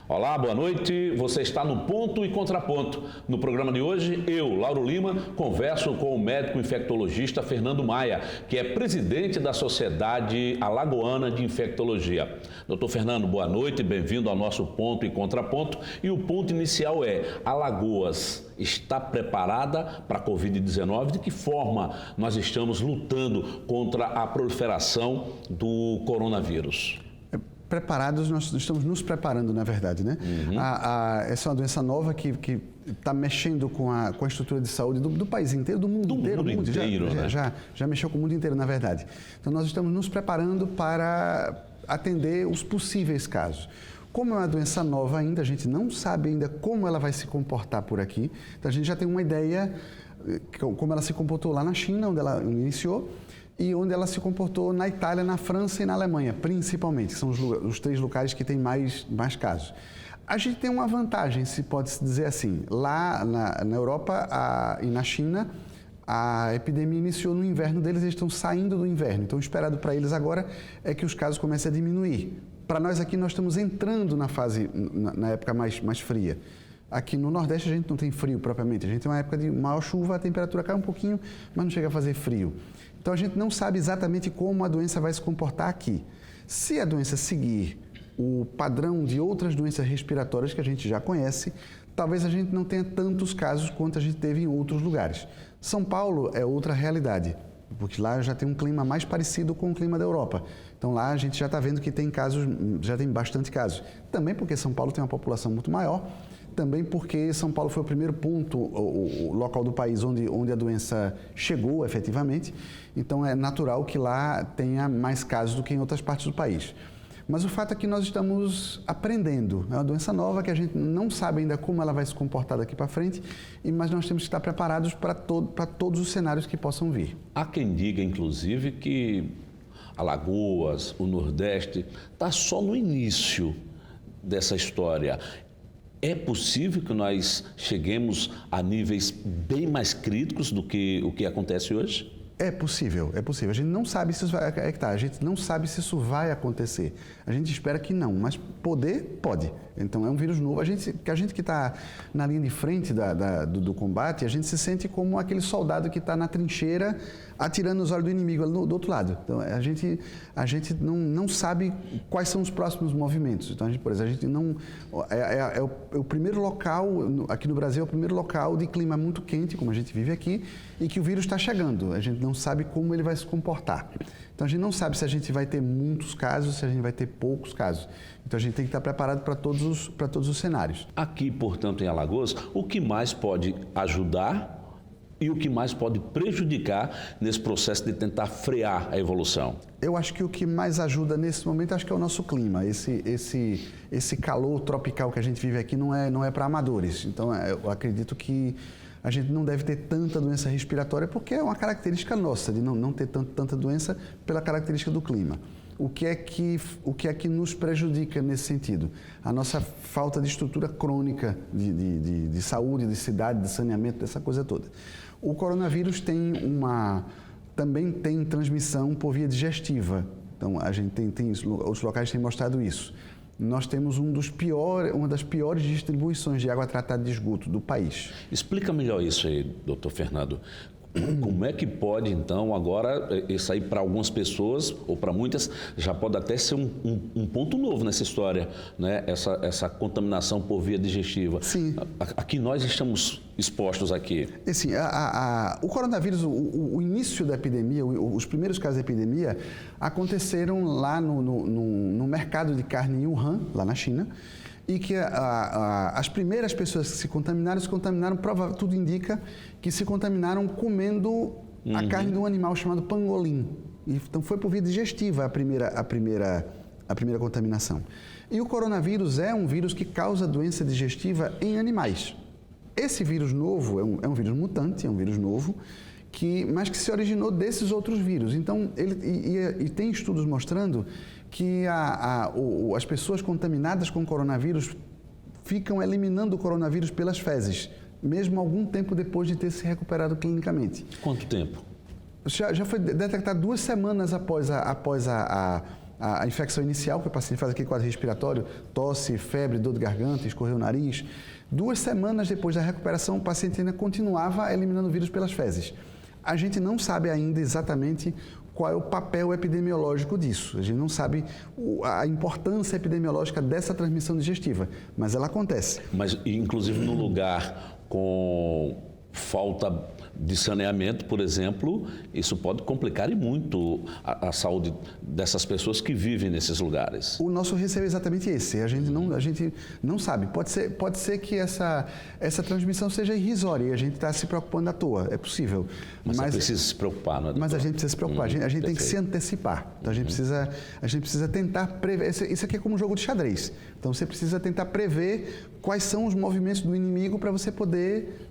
Olá, boa noite. Você está no Ponto e Contraponto. No programa de hoje, eu, Lauro Lima, converso com o médico infectologista Fernando Maia, que é presidente da Sociedade Alagoana de Infectologia. Doutor Fernando, boa noite, bem-vindo ao nosso Ponto e Contraponto. E o ponto inicial é: Alagoas está preparada para a Covid-19? De que forma nós estamos lutando contra a proliferação do coronavírus? Preparados, nós estamos nos preparando, na verdade, né? Essa é uma doença nova que está mexendo com a estrutura de saúde do país inteiro, do mundo inteiro. Já mexeu com o mundo inteiro, na verdade. Então, nós estamos nos preparando para atender os possíveis casos. Como é uma doença nova ainda, a gente não sabe ainda como ela vai se comportar por aqui. Então, a gente já tem uma ideia como ela se comportou lá na China, onde ela iniciou, e onde ela se comportou na Itália, na França e na Alemanha, principalmente, que são os três locais que têm mais casos. A gente tem uma vantagem, se pode-se dizer assim. Lá na Europa e na China, a epidemia iniciou no inverno deles, eles estão saindo do inverno. Então, o esperado para eles agora é que os casos comecem a diminuir. Para nós aqui, nós estamos entrando na época mais fria. Aqui no Nordeste, a gente não tem frio propriamente. A gente tem uma época de maior chuva, a temperatura cai um pouquinho, mas não chega a fazer frio. Então, a gente não sabe exatamente como a doença vai se comportar aqui. Se a doença seguir o padrão de outras doenças respiratórias que a gente já conhece, talvez a gente não tenha tantos casos quanto a gente teve em outros lugares. São Paulo é outra realidade, porque lá já tem um clima mais parecido com o clima da Europa. Então, lá a gente já está vendo que tem casos, já tem bastante casos. Também porque São Paulo tem uma população muito maior, também porque São Paulo foi o primeiro ponto, o local do país onde a doença chegou efetivamente. Então, é natural que lá tenha mais casos do que em outras partes do país. Mas o fato é que nós estamos aprendendo. É uma doença nova que a gente não sabe ainda como ela vai se comportar daqui para frente, mas nós temos que estar preparados para todos os cenários que possam vir. Há quem diga, inclusive, que Alagoas, o Nordeste, está só no início dessa história. É possível que nós cheguemos a níveis bem mais críticos do que o que acontece hoje? É possível, é possível. A gente não sabe se isso a gente não sabe se isso vai acontecer. A gente espera que não, mas poder, pode. Então, é um vírus novo. A gente que está na linha de frente do combate, a gente se sente como aquele soldado que está na trincheira atirando nos olhos do inimigo do outro lado. Então, a gente não sabe quais são os próximos movimentos. Então, por exemplo, a gente não... É o primeiro local, aqui no Brasil, é o primeiro local de clima muito quente, como a gente vive aqui, e que o vírus está chegando. A gente não sabe como ele vai se comportar. Então, a gente não sabe se a gente vai ter muitos casos, se a gente vai ter poucos casos. Então, a gente tem que estar preparado para todos os cenários. Aqui, portanto, em Alagoas, o que mais pode ajudar e o que mais pode prejudicar nesse processo de tentar frear a evolução? Eu acho que o que mais ajuda nesse momento, acho que é o nosso clima. Esse calor tropical que a gente vive aqui não é para amadores. Então, eu acredito que a gente não deve ter tanta doença respiratória porque é uma característica nossa de não ter tanta doença pela característica do clima. O que é que nos prejudica nesse sentido? A nossa falta de estrutura crônica de saúde, de cidade, de saneamento, dessa coisa toda. O coronavírus também tem transmissão por via digestiva. Então, a gente os locais têm mostrado isso. Nós temos uma das piores distribuições de água tratada de esgoto do país. Explica melhor isso aí, doutor Fernando. Como é que pode, então, agora, isso aí para algumas pessoas, ou para muitas, já pode até ser um ponto novo nessa história, né? Essa contaminação por via digestiva. Sim. Aqui nós estamos expostos aqui. Assim, o coronavírus, o início da epidemia, os primeiros casos da epidemia, aconteceram lá no mercado de carne em Wuhan, lá na China, e que as primeiras pessoas que se contaminaram, tudo indica que se contaminaram comendo a carne de um animal chamado pangolim. Então, foi por via digestiva a primeira contaminação. E o coronavírus é um vírus que causa doença digestiva em animais. Esse vírus novo é um vírus mutante, é um vírus novo, mas que se originou desses outros vírus. Então, e tem estudos mostrando que as pessoas contaminadas com coronavírus ficam eliminando o coronavírus pelas fezes, mesmo algum tempo depois de ter se recuperado clinicamente. Quanto tempo? Já foi detectado 2 semanas após a infecção inicial, que o paciente faz aquele quadro respiratório, tosse, febre, dor de garganta, escorrer o nariz. 2 semanas depois da recuperação, o paciente ainda continuava eliminando o vírus pelas fezes. A gente não sabe ainda exatamente qual é o papel epidemiológico disso. A gente não sabe a importância epidemiológica dessa transmissão digestiva, mas ela acontece. Mas, inclusive, no lugar com falta de saneamento, por exemplo, isso pode complicar e muito a saúde dessas pessoas que vivem nesses lugares. O nosso receio é exatamente esse. A gente não sabe. Pode ser que essa transmissão seja irrisória e a gente está se preocupando à toa. É possível. Mas precisa se preocupar, não é, doutor? Mas a gente precisa se preocupar. A gente tem que se antecipar. Então, a gente precisa tentar prever. Isso aqui é como um jogo de xadrez. Então, você precisa tentar prever quais são os movimentos do inimigo para você poder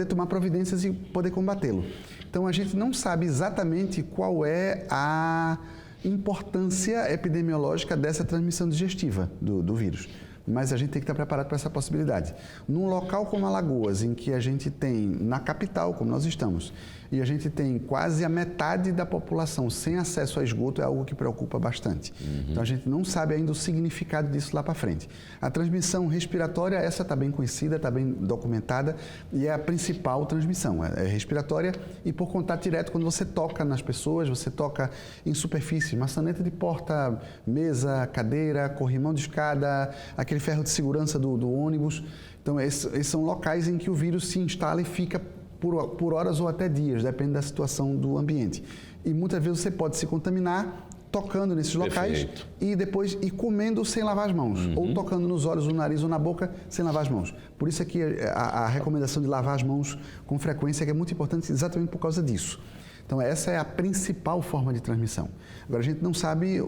tomar providências e poder combatê-lo. Então, a gente não sabe exatamente qual é a importância epidemiológica dessa transmissão digestiva do vírus, mas a gente tem que estar preparado para essa possibilidade. Num local como Alagoas, em que a gente tem, na capital, como nós estamos, e a gente tem quase a metade da população sem acesso a esgoto, é algo que preocupa bastante. Então, a gente não sabe ainda o significado disso lá para frente. A transmissão respiratória, essa está bem conhecida, está bem documentada, e é a principal transmissão. É respiratória e por contato direto, quando você toca nas pessoas, você toca em superfície, maçaneta de porta, mesa, cadeira, corrimão de escada, aquele ferro de segurança do ônibus. Então, esses são locais em que o vírus se instala e fica por horas ou até dias, depende da situação do ambiente. E muitas vezes você pode se contaminar tocando nesses locais e depois comendo sem lavar as mãos, ou tocando nos olhos, no nariz ou na boca sem lavar as mãos. Por isso é que a recomendação de lavar as mãos com frequência é muito importante exatamente por causa disso. Então, essa é a principal forma de transmissão. Agora, a gente não sabe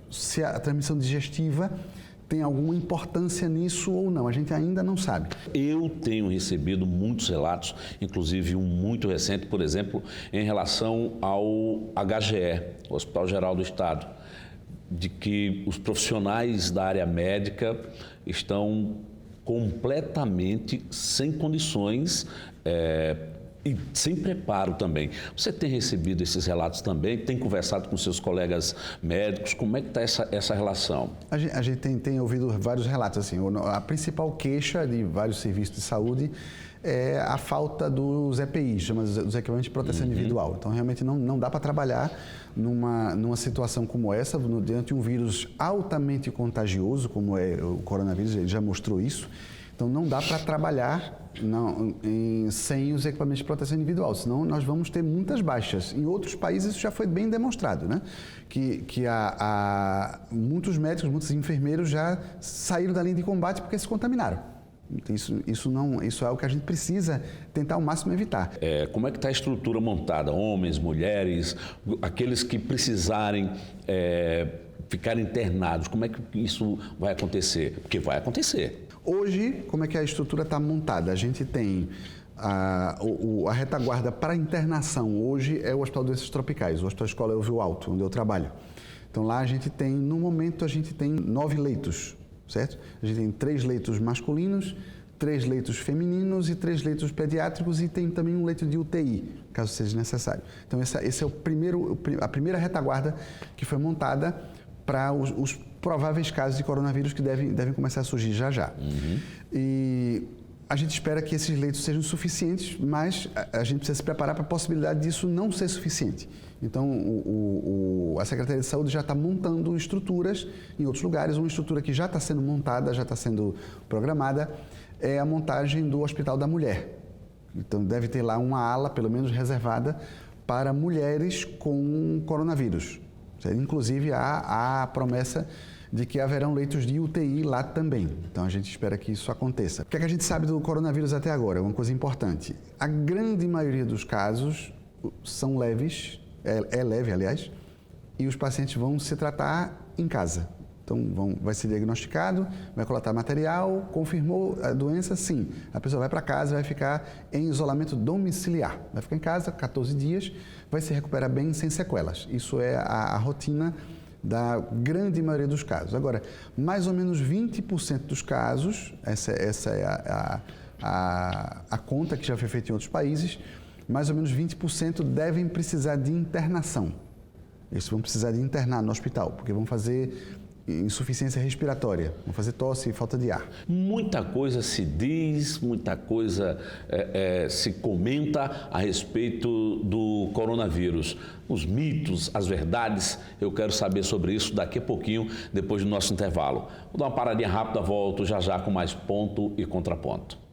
se a transmissão digestiva tem alguma importância nisso ou não, a gente ainda não sabe. Eu tenho recebido muitos relatos, inclusive um muito recente, por exemplo, em relação ao HGE, Hospital Geral do Estado, de que os profissionais da área médica estão completamente sem condições e sem preparo também. Você tem recebido esses relatos também? Tem conversado com seus colegas médicos? Como é que está essa relação? A gente tem ouvido vários relatos. Assim, a principal queixa de vários serviços de saúde é a falta dos EPIs, chamados os equipamentos de proteção individual. Então, realmente não dá para trabalhar numa situação como essa, diante de um vírus altamente contagioso, como é o coronavírus, ele já mostrou isso. Então, não dá para trabalhar sem os equipamentos de proteção individual, senão nós vamos ter muitas baixas. Em outros países isso já foi bem demonstrado, né? Que muitos médicos, muitos enfermeiros já saíram da linha de combate porque se contaminaram. Isso é o que a gente precisa tentar ao máximo evitar. Como é que está a estrutura montada? Homens, mulheres, aqueles que precisarem ficar internados, como é que isso vai acontecer? Porque vai acontecer. Hoje, como é que a estrutura está montada? A gente tem a retaguarda para internação. Hoje é o Hospital de Doenças Tropicais, o Hospital Escola Elvio Alto, onde eu trabalho. Então lá no momento a gente tem 9 leitos, certo? A gente tem 3 leitos masculinos, 3 leitos femininos e 3 leitos pediátricos e tem também um leito de UTI, caso seja necessário. Então esse é a primeira retaguarda que foi montada para os prováveis casos de coronavírus que devem começar a surgir já. E a gente espera que esses leitos sejam suficientes, mas a gente precisa se preparar para a possibilidade disso não ser suficiente. Então, a Secretaria de Saúde já está montando estruturas em outros lugares. Uma estrutura que já está sendo montada, já está sendo programada, é a montagem do Hospital da Mulher. Então, deve ter lá uma ala, pelo menos, reservada para mulheres com coronavírus. Inclusive, há a promessa de que haverão leitos de UTI lá também. Então, a gente espera que isso aconteça. O que é que a gente sabe do coronavírus até agora? É uma coisa importante. A grande maioria dos casos são leves, é leve, aliás, e os pacientes vão se tratar em casa. Então, vai ser diagnosticado, vai coletar material, confirmou a doença, sim. A pessoa vai para casa, vai ficar em isolamento domiciliar. Vai ficar em casa 14 dias, vai se recuperar bem, sem sequelas. Isso é a rotina da grande maioria dos casos. Agora, mais ou menos 20% dos casos, essa é a conta que já foi feita em outros países, mais ou menos 20% devem precisar de internação. Esses vão precisar de internar no hospital, porque vão fazer insuficiência respiratória, vão fazer tosse e falta de ar. Muita coisa se diz, muita coisa se comenta a respeito do coronavírus. Os mitos, as verdades, eu quero saber sobre isso daqui a pouquinho, depois do nosso intervalo. Vou dar uma paradinha rápida, volto já já com mais ponto e contraponto.